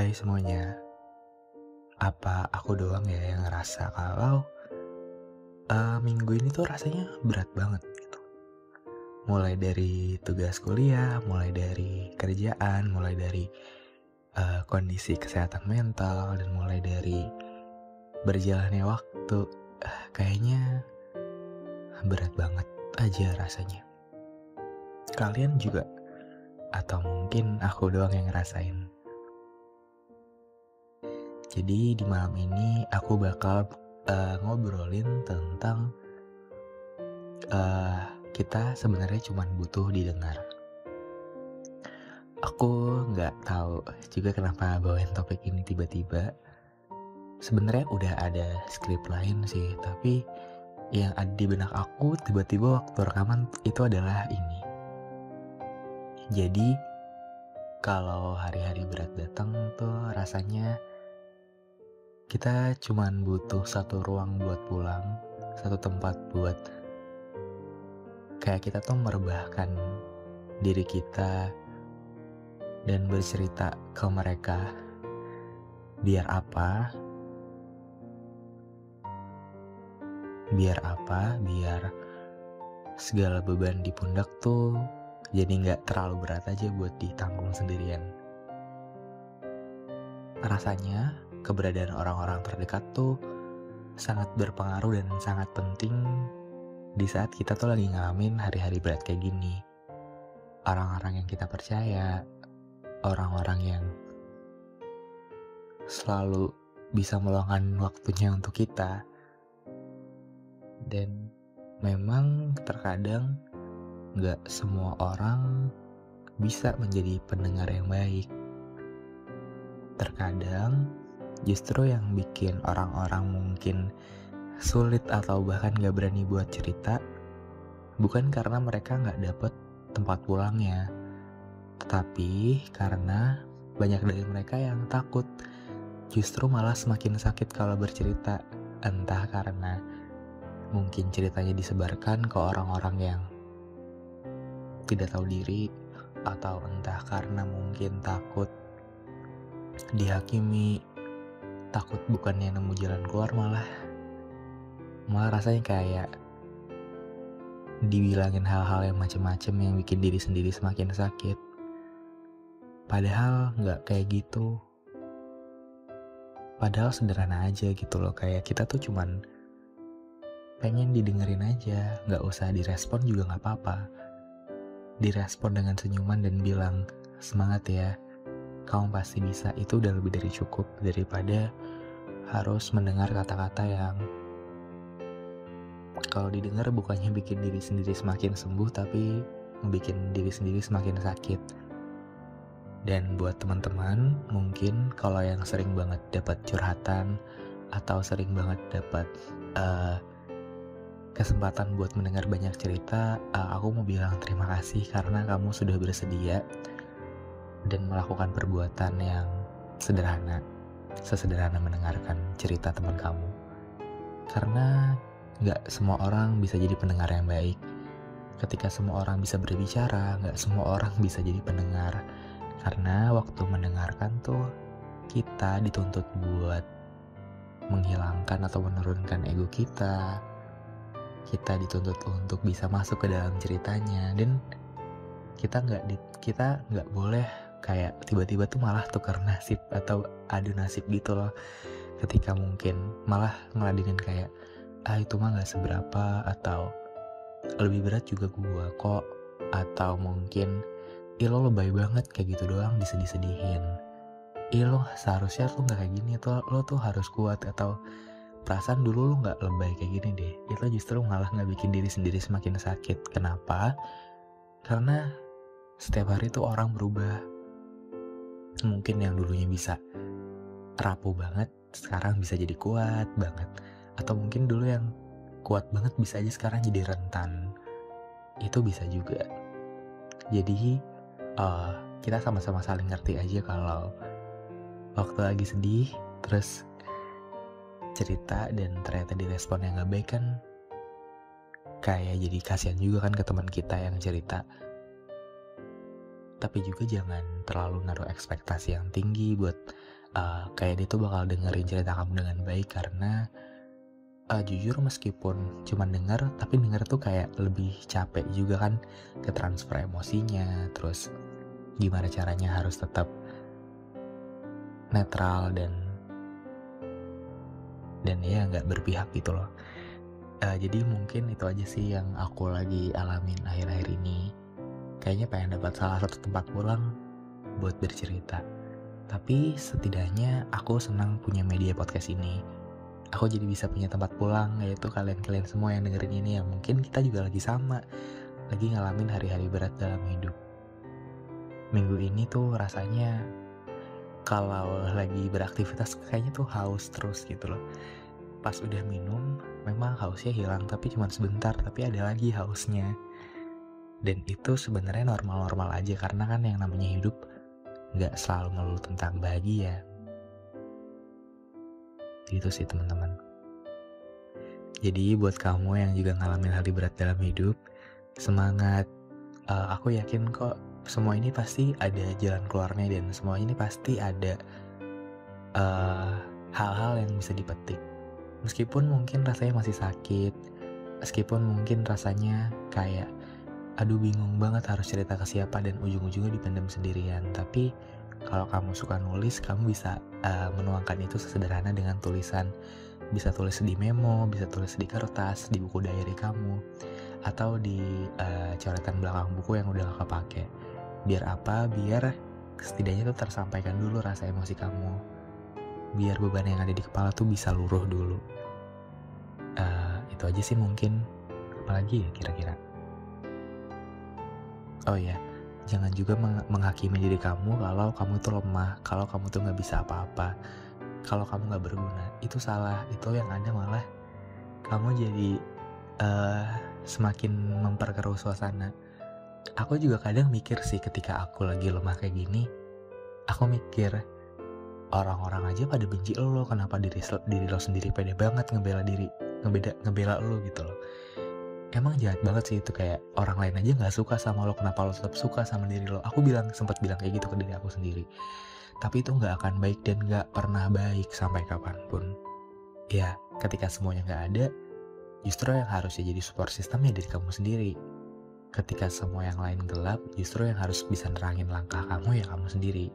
Hai semuanya, apa aku doang ya yang ngerasa kalau minggu ini tuh rasanya berat banget gitu. Mulai dari tugas kuliah, mulai dari kerjaan, mulai dari kondisi kesehatan mental, dan mulai dari berjalannya waktu. Kayaknya berat banget aja rasanya. Kalian juga, atau mungkin aku doang yang ngerasain. Jadi di malam ini aku bakal ngobrolin tentang kita sebenarnya cuma butuh didengar. Aku nggak tahu juga kenapa bawain topik ini tiba-tiba. Sebenarnya udah ada skrip lain sih, tapi yang ada di benak aku tiba-tiba waktu rekaman itu adalah ini. Jadi kalau hari-hari berat datang tuh rasanya kita cuman butuh satu ruang buat pulang, satu tempat buat kayak kita tuh merebahkan diri kita dan bercerita ke mereka. Biar apa? Biar segala beban di pundak tuh jadi nggak terlalu berat aja buat ditanggung sendirian. Rasanya keberadaan orang-orang terdekat tuh sangat berpengaruh dan sangat penting di saat kita tuh lagi ngalamin hari-hari berat kayak gini. Orang-orang yang kita percaya, orang-orang yang selalu bisa meluangkan waktunya untuk kita. Dan memang terkadang gak semua orang bisa menjadi pendengar yang baik. Terkadang justru yang bikin orang-orang mungkin sulit atau bahkan gak berani buat cerita bukan karena mereka gak dapet tempat pulangnya, tetapi karena banyak dari mereka yang takut justru malah semakin sakit kalau bercerita. Entah karena mungkin ceritanya disebarkan ke orang-orang yang tidak tahu diri, atau entah karena mungkin takut dihakimi, takut bukannya nemu jalan keluar malah rasanya kayak dibilangin hal-hal yang macem-macem yang bikin diri sendiri semakin sakit. Padahal nggak kayak gitu. Padahal sederhana aja gitu loh, kayak kita tuh cuman pengen didengerin aja, nggak usah direspon juga nggak apa-apa. Direspon dengan senyuman dan bilang, semangat ya, kamu pasti bisa, itu udah lebih dari cukup daripada harus mendengar kata-kata yang kalau didengar bukannya bikin diri sendiri semakin sembuh, tapi bikin diri sendiri semakin sakit. Dan buat teman-teman, mungkin kalau yang sering banget dapat curhatan atau sering banget dapat kesempatan buat mendengar banyak cerita, aku mau bilang terima kasih karena kamu sudah bersedia dan melakukan perbuatan yang sederhana, sesederhana mendengarkan cerita teman kamu. Karena gak semua orang bisa jadi pendengar yang baik. Ketika semua orang bisa berbicara, gak semua orang bisa jadi pendengar. Karena waktu mendengarkan tuh kita dituntut buat menghilangkan atau menurunkan ego kita. Kita dituntut untuk bisa masuk ke dalam ceritanya, dan kita nggak boleh kayak tiba-tiba tuh malah tukar nasib atau adu nasib gitu loh. Ketika mungkin malah ngeladenin kayak itu mah nggak seberapa, atau lebih berat juga gua kok, atau mungkin lo lebay banget kayak gitu doang disedih-sedihin. Lo seharusnya tuh nggak kayak gini, tuh lo tuh harus kuat, atau perasaan dulu lo gak lebay kayak gini deh. Itu justru malah gak bikin diri sendiri semakin sakit. Kenapa? Karena setiap hari tuh orang berubah. Mungkin yang dulunya bisa rapuh banget, sekarang bisa jadi kuat banget. Atau mungkin dulu yang kuat banget bisa aja sekarang jadi rentan. Itu bisa juga. Jadi kita sama-sama saling ngerti aja kalau waktu lagi sedih terus cerita dan ternyata direspon yang gak baik kan kayak jadi kasihan juga kan ke teman kita yang cerita. Tapi juga jangan terlalu naruh ekspektasi yang tinggi buat kayak dia tuh bakal dengerin cerita kamu dengan baik karena, jujur meskipun cuman denger, tapi denger tuh kayak lebih capek juga kan, ketransfer emosinya, terus gimana caranya harus tetap netral dan ya nggak berpihak gitu loh. Jadi mungkin itu aja sih yang aku lagi alamin akhir-akhir ini. Kayaknya pengen dapat salah satu tempat pulang buat bercerita. Tapi setidaknya aku senang punya media podcast ini. Aku jadi bisa punya tempat pulang, yaitu kalian-kalian semua yang dengerin ini yang mungkin kita juga lagi sama, lagi ngalamin hari-hari berat dalam hidup. Minggu ini tuh rasanya kalau lagi beraktivitas kayaknya tuh haus terus gitu loh. Pas udah minum, memang hausnya hilang tapi cuma sebentar, tapi ada lagi hausnya. Dan itu sebenarnya normal-normal aja karena kan yang namanya hidup nggak selalu melulu tentang bahagia. Gitu sih teman-teman. Jadi buat kamu yang juga ngalamin hal berat dalam hidup, semangat. Aku yakin kok semua ini pasti ada jalan keluarnya dan semua ini pasti ada hal-hal yang bisa dipetik. Meskipun mungkin rasanya masih sakit, meskipun mungkin rasanya kayak aduh bingung banget harus cerita ke siapa dan ujung-ujungnya dipendam sendirian. Tapi kalau kamu suka nulis, kamu bisa menuangkan itu sesederhana dengan tulisan. Bisa tulis di memo, bisa tulis di kertas, di buku diary kamu, atau di coretan belakang buku yang udah gak kepake. Biar apa? Biar setidaknya tuh tersampaikan dulu rasa emosi kamu. Biar beban yang ada di kepala tuh bisa luruh dulu. Itu aja sih mungkin. Apalagi ya kira-kira? Oh ya, jangan juga menghakimi diri kamu kalau kamu tuh lemah, kalau kamu tuh gak bisa apa-apa, kalau kamu gak berguna. Itu salah, itu yang ada malah kamu jadi semakin memperkeruh suasana. Aku juga kadang mikir sih ketika aku lagi lemah kayak gini, aku mikir orang-orang aja pada benci lo, kenapa diri lo sendiri pede banget ngebela lo gitu loh. Emang jahat banget sih itu, kayak orang lain aja gak suka sama lo, kenapa lo tetap suka sama diri lo. Aku sempat bilang kayak gitu ke diri aku sendiri. Tapi itu gak akan baik dan gak pernah baik sampai kapanpun. Ya, ketika semuanya gak ada, justru yang harusnya jadi support system ya diri kamu sendiri. Ketika semua yang lain gelap, justru yang harus bisa nerangin langkah kamu ya kamu sendiri.